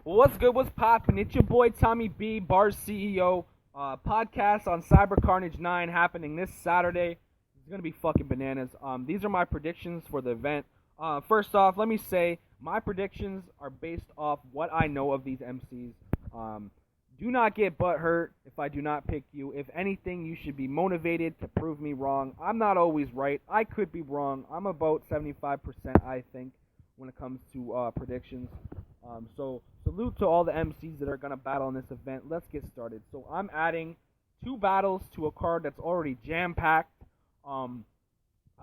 What's good? What's poppin'? It's your boy Tommy B, B.A.R.Z CEO. Podcast on Cyber Carnage 9 happening this Saturday. It's gonna be fucking bananas. These are my predictions for the event. First off, let me say my predictions are based off what I know of these MCs. Do not get butthurt if I do not pick you. If anything, you should be motivated to prove me wrong. I'm not always right. I could be wrong. I'm about 75%, I think, when it comes to predictions. So salute to all the MCs that are going to battle in this event. Let's get started. So I'm adding 2 battles to a card that's already jam-packed. I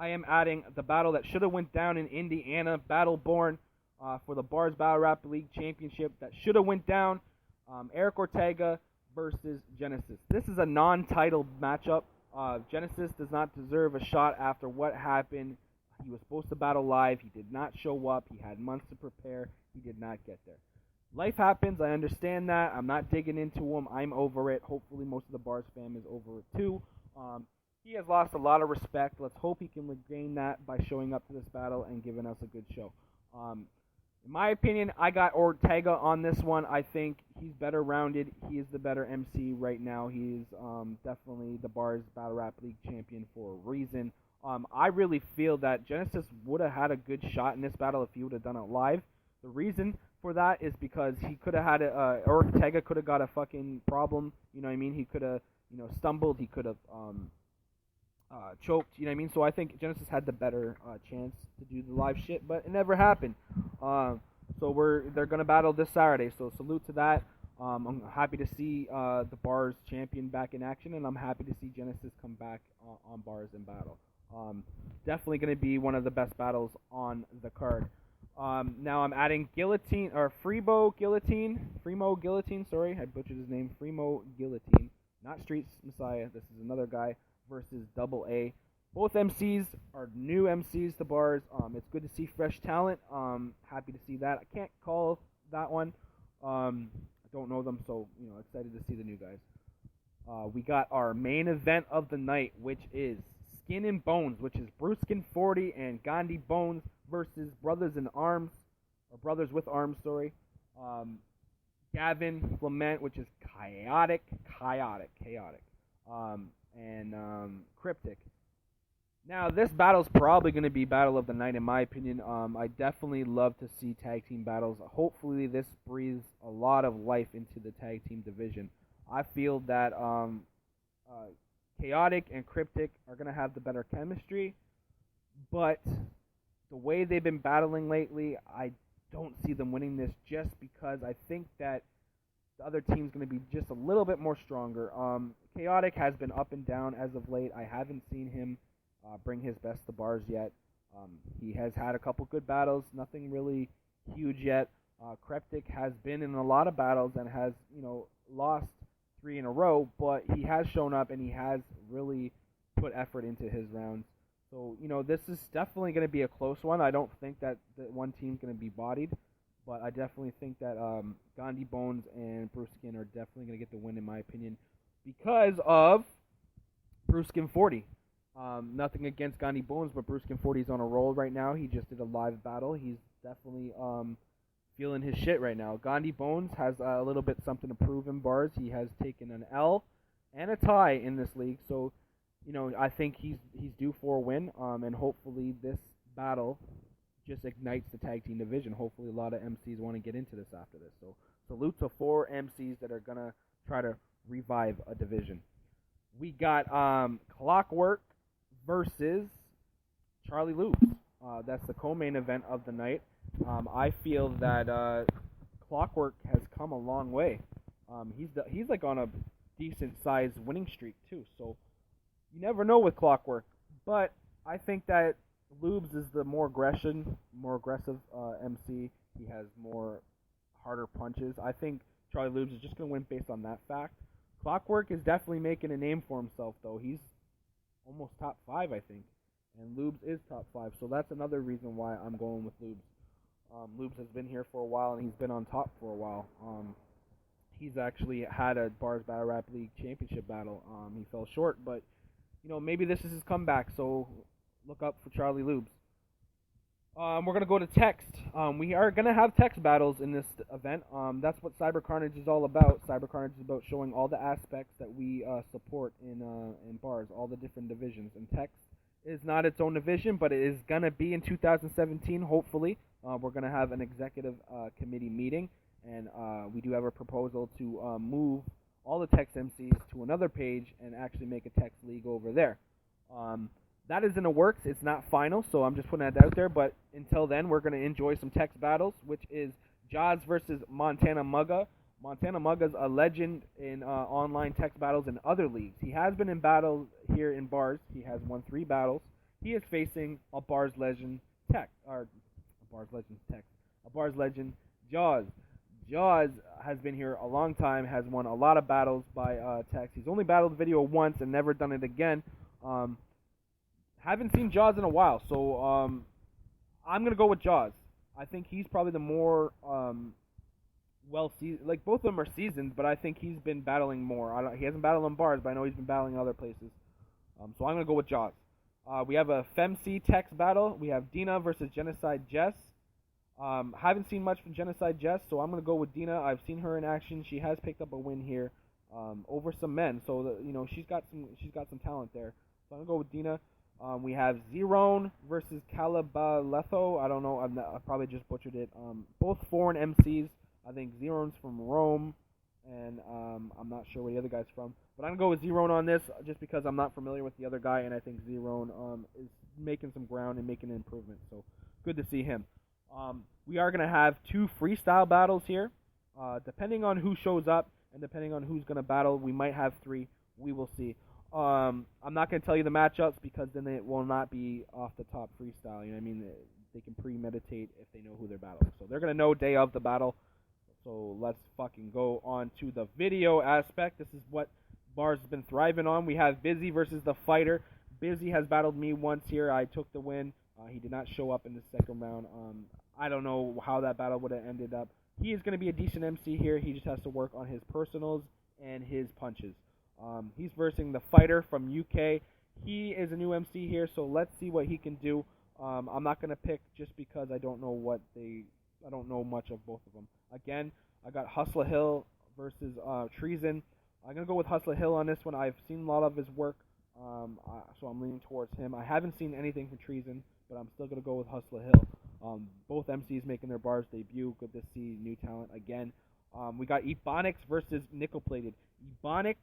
am adding the battle that should have went down in Indiana, Battleborn, for the B.A.R.Z Battle Rap League Championship. That should have went down. Eric Ortega versus Genesis. This is a non-title matchup. Genesis does not deserve a shot after what happened. He was supposed to battle live. He did not show up. He had months to prepare. He did not get there. Life happens. I understand that. I'm not digging into him. I'm over it. Hopefully most of the B.A.R.Z fam is over it too. He has lost a lot of respect. Let's hope he can regain that by showing up to this battle and giving us a good show. In my opinion, I got Ortega on this one. I think he's better rounded. He is the better MC right now. He is definitely the B.A.R.Z Battle Rap League champion for a reason. I really feel that Genesis would have had a good shot in this battle if he would have done it live. The reason for that is because he could have had Ortega could have got a fucking problem. You know what I mean? He could have stumbled. He could have choked. You know what I mean? So I think Genesis had the better chance to do the live shit, but it never happened. So they're gonna battle this Saturday. So salute to that. I'm happy to see the B.A.R.Z champion back in action, and I'm happy to see Genesis come back on B.A.R.Z in battle. Definitely going to be one of the best battles on the card. Now I'm adding Fremo Guillotine, sorry, I butchered his name, Fremo Guillotine, not Streets Messiah, this is another guy, versus Double A. Both MCs are new MCs to B.A.R.Z. It's good to see fresh talent. Happy to see that. I can't call that one. I don't know them, so excited to see the new guys. We got our main event of the night, which is Skin and Bones, which is Brewskin 40 and Gandhi Bones versus Brothers with Arms, Gavin Clement, which is Chaotic, and Cryptic. Now, this battle's probably going to be battle of the night, in my opinion. I definitely love to see tag team battles. Hopefully, this breathes a lot of life into the tag team division. I feel that Chaotic and Cryptic are going to have the better chemistry, but the way they've been battling lately, I don't see them winning this just because I think that the other team's going to be just a little bit more stronger. Chaotic has been up and down as of late. I haven't seen him bring his best to B.A.R.Z yet. He has had a couple good battles, nothing really huge yet. Cryptic has been in a lot of battles and has, lost 3 in a row, but he has shown up and he has really put effort into his rounds. So, this is definitely going to be a close one. I don't think that one team's going to be bodied, but I definitely think that Gandhi Bones and Brewskin are definitely going to get the win, in my opinion, because of Brewskin 40. Nothing against Gandhi Bones, but Brewskin 40 is on a roll right now. He just did a live battle. He's definitely feeling his shit right now. Gandhi Bones has a little bit something to prove in B.A.R.Z. He has taken an L and a tie in this league, so I think he's due for a win. And hopefully this battle just ignites the tag team division. Hopefully a lot of MCs want to get into this after this. So salute to 4 MCs that are gonna try to revive a division. We got Clockwork versus Charlie Lubes. That's the co-main event of the night. I feel that Clockwork has come a long way. He's like on a decent sized winning streak too. So you never know with Clockwork, but I think that Lubes is the more aggressive MC. He has more harder punches. I think Charlie Lubes is just going to win based on that fact. Clockwork is definitely making a name for himself though. He's almost top 5, I think. And Lubes is top 5, so that's another reason why I'm going with Lubes. Lubes has been here for a while, and he's been on top for a while. He's actually had a B.A.R.Z Battle Rap League championship battle. He fell short, but maybe this is his comeback, so look up for Charlie Lubes. We're gonna go to text. We are gonna have text battles in this event. That's what Cyber Carnage is all about. Cyber Carnage is about showing all the aspects that we support in bars, all the different divisions. And text is not its own division, but it is gonna be in 2017. Hopefully, we're gonna have an executive committee meeting, and we do have a proposal to move all the text MCs to another page and actually make a text league over there. Um, that is in the works. It's not final, so I'm just putting that out there. But until then, we're going to enjoy some text battles, which is B.A.R.Z versus Montana Mugga. Montana Mugga's a legend in online text battles in other leagues. He has been in battles here in bars. He has won 3 battles. He is facing a B.A.R.Z legend text, or a B.A.R.Z legend text, a B.A.R.Z legend B.A.R.Z. B.A.R.Z has been here a long time, has won a lot of battles by text. He's only battled video once and never done it again. Haven't seen B.A.R.Z in a while, so I'm gonna go with B.A.R.Z. I think he's probably the more well-seasoned. Like both of them are seasoned, but I think he's been battling more. He hasn't battled on bars, but I know he's been battling in other places. So I'm gonna go with B.A.R.Z. We have a FemC text battle. We have Dina versus Genocide Jess. Haven't seen much from Genocide Jess, so I'm gonna go with Dina. I've seen her in action. She has picked up a win here over some men, so she's got some talent there. So I'm gonna go with Dina. We have Zerone versus Calabaletho. I don't know. I probably just butchered it. Both foreign MCs. I think Zerone's from Rome, and I'm not sure where the other guy's from. But I'm going to go with Zerone on this just because I'm not familiar with the other guy, and I think Zerone is making some ground and making an improvement. So good to see him. We are going to have 2 freestyle battles here. Depending on who shows up and depending on who's going to battle, we might have 3. We will see. I'm not going to tell you the matchups because then it will not be off the top freestyle. You know what I mean? They can premeditate if they know who they're battling. So they're going to know day of the battle. So let's fucking go on to the video aspect. This is what B.A.R.Z has been thriving on. We have Busy versus the Fighter. Busy has battled me once here. I took the win. He did not show up in the second round. I don't know how that battle would have ended up. He is going to be a decent MC here. He just has to work on his personals and his punches. He's versing the Fighter from UK. He is a new MC here, so let's see what he can do. I'm not gonna pick just because I don't know much of both of them. Again, I got Hustler Hill versus Treason. I'm gonna go with Hustler Hill on this one. I've seen a lot of his work, so I'm leaning towards him. I haven't seen anything from Treason, but I'm still gonna go with Hustler Hill. Both MCs making their bars debut. Good to see new talent again. We got Ebonics versus Nickel Plated. Ebonics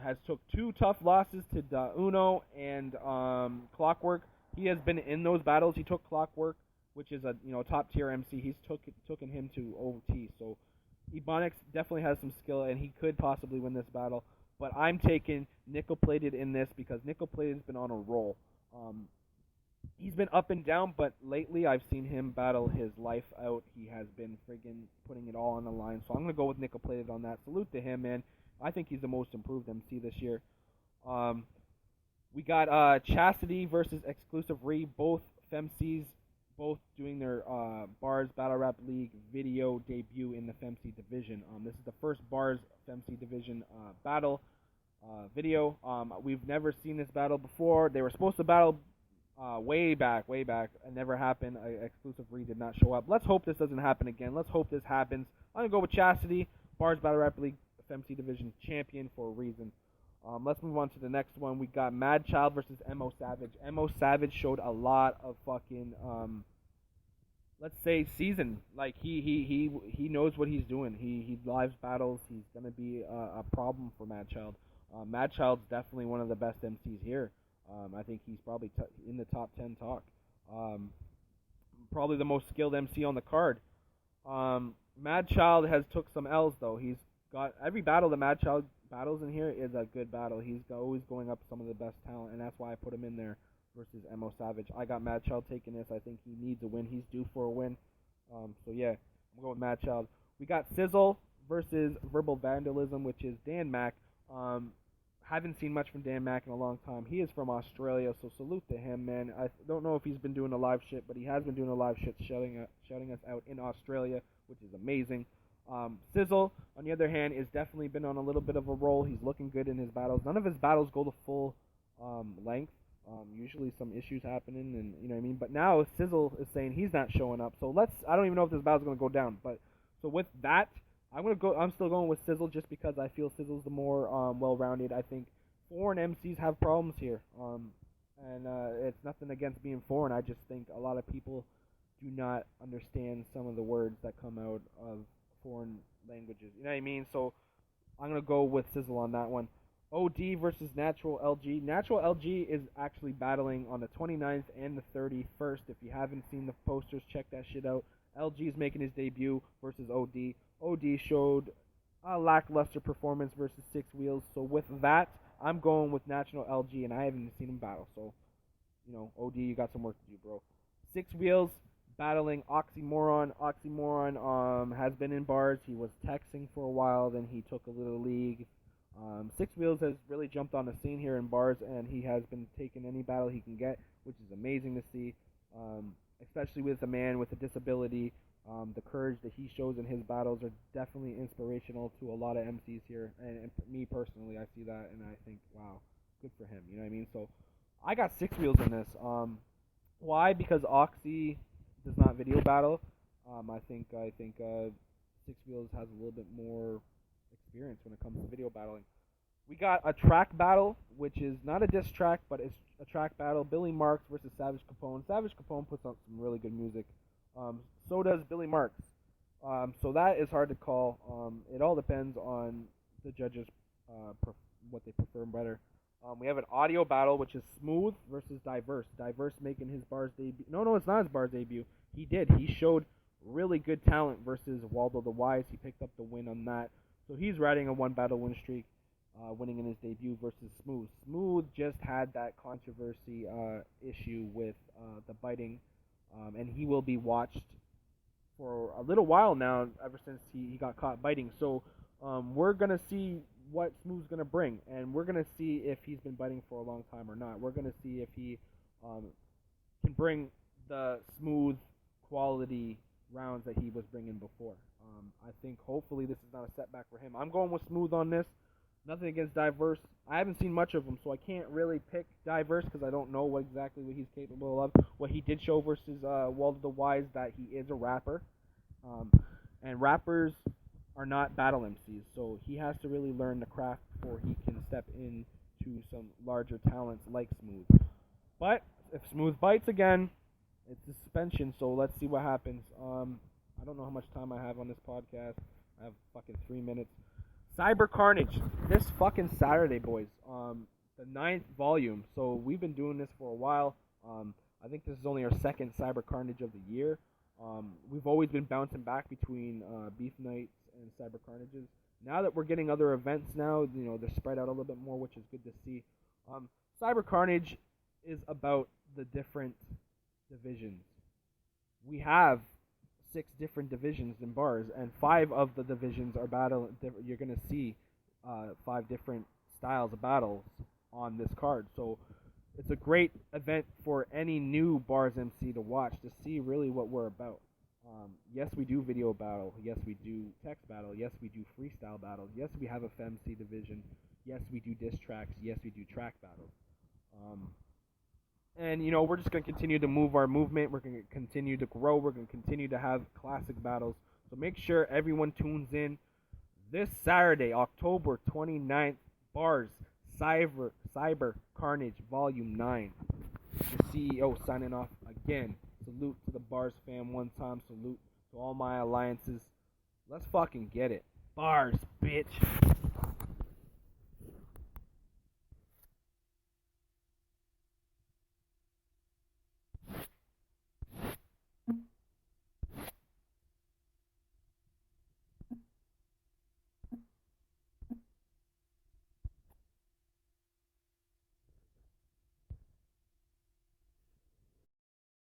has took 2 tough losses to Da Uno and Clockwork. He has been in those battles. He took Clockwork, which is a top tier MC. He's taken him to OT. So Ebonics definitely has some skill, and he could possibly win this battle. But I'm taking Nickel Plated in this because Nickel Plated has been on a roll. He's been up and down, but lately I've seen him battle his life out. He has been friggin' putting it all on the line. So I'm gonna go with Nickel Plated on that. Salute to him, man. I think he's the most improved MC this year. We got Chastity versus Exclusive Re, both FemCs, both doing their B.A.R.Z Battle Rap League video debut in the FemC division. This is the first B.A.R.Z FemC division battle video. We've never seen this battle before. They were supposed to battle way back. It never happened. Exclusive Re did not show up. Let's hope this doesn't happen again. Let's hope this happens. I'm going to go with Chastity, B.A.R.Z Battle Rap League FemC Division champion for a reason. Let's move on to the next one. We got Mad Child versus Mo Savage. Mo Savage showed a lot of fucking, let's say, season. Like he knows what he's doing. He lives battles. He's gonna be a problem for Mad Child. Mad Child's definitely one of the best MCs here. I think he's probably in the top 10 talk. Probably the most skilled MC on the card. Mad Child has took some L's though. He's got every battle that Mad Child battles in here is a good battle. He's always going up some of the best talent, and that's why I put him in there versus Mo Savage. I got Mad Child taking this. I think he needs a win. He's due for a win. So yeah, I'm going with Mad Child. We got Sizzle versus Verbal Vandalism, which is Dan Mac. Haven't seen much from Dan Mac in a long time. He is from Australia, so salute to him, man. I don't know if he's been doing a live shit, but he has been doing a live shit shouting us out in Australia, which is amazing. Sizzle, on the other hand, has definitely been on a little bit of a roll. He's looking good in his battles. None of his battles go the full length. Usually some issues happening, and you know what I mean. But now Sizzle is saying he's not showing up. So I don't even know if this battle's gonna go down. But so with that, I'm still going with Sizzle just because I feel Sizzle's the more well-rounded. I think foreign MCs have problems here. And it's nothing against being foreign. I just think a lot of people do not understand some of the words that come out of foreign languages. You know what I mean? So I'm going to go with Sizzle on that one. OD versus Natural LG. Natural LG is actually battling on the 29th and the 31st. If you haven't seen the posters, check that shit out. LG is making his debut versus OD. OD showed a lackluster performance versus Six Wheels. So with that, I'm going with Natural LG, and I haven't even seen him battle. So, you know, OD, you got some work to do, bro. Six Wheels battling Oxymoron. Oxymoron has been in bars. He was texting for a while, then he took a little league. Six Wheels has really jumped on the scene here in bars, and he has been taking any battle he can get, which is amazing to see, especially with a man with a disability. The courage that he shows in his battles are definitely inspirational to a lot of MCs here, and me personally, I see that, and I think, wow, good for him, you know what I mean? So, I got Six Wheels in this. Why? Because Oxy does not video battle. I think Six Wheels has a little bit more experience when it comes to video battling. We got a track battle, which is not a diss track, but it's a track battle. Billy Marks versus Savage Capone. Savage Capone puts out some really good music. So does Billy Marks. So that is hard to call. It all depends on the judges, what they prefer better. We have an audio battle, which is Smooth versus Diverse. Diverse making his B.A.R.Z debut. No, it's not his B.A.R.Z debut. He did. He showed really good talent versus Waldo the Wise. He picked up the win on that. So he's riding a one battle win streak, winning in his debut versus Smooth. Smooth just had that controversy issue with the biting, and he will be watched for a little while now, ever since he got caught biting. So we're going to see what Smooth's going to bring, and we're going to see if he's been biting for a long time or not. We're going to see if he can bring the Smooth quality rounds that he was bringing before. I think hopefully this is not a setback for him. I'm going with Smooth on this. Nothing against Diverse. I haven't seen much of him, so I can't really pick Diverse because I don't know exactly what he's capable of. What he did show versus Waldo the Wise, that he is a rapper. And rappers are not battle MCs, so he has to really learn the craft before he can step into some larger talents like Smooth. But if Smooth bites again, it's suspension, so let's see what happens. I don't know how much time I have on this podcast. I have fucking 3 minutes. Cyber Carnage, this fucking Saturday, boys. The 9th volume. So we've been doing this for a while. I think this is only our second Cyber Carnage of the year. We've always been bouncing back between Beef Nights and Cyber Carnages. Now that we're getting other events now, you know, they're spread out a little bit more, which is good to see. Cyber Carnage is about the different divisions. We have 6 different divisions in bars, and 5 of the divisions are battle. You're going to see 5 different styles of battles on this card. So it's a great event for any new B.A.R.Z MC to watch, to see really what we're about. Yes, we do video battle. Yes, we do text battle. Yes, we do freestyle battles. Yes, we have a FMC division. Yes, we do diss tracks. Yes, we do track battles. And, you know, we're just going to continue to move our movement. We're going to continue to grow. We're going to continue to have classic battles. So make sure everyone tunes in this Saturday, October 29th, B.A.R.Z Cyber Carnage Volume 9. The CEO signing off again. Salute to the B.A.R.Z fam one time. Salute to all my alliances. Let's fucking get it. B.A.R.Z, bitch.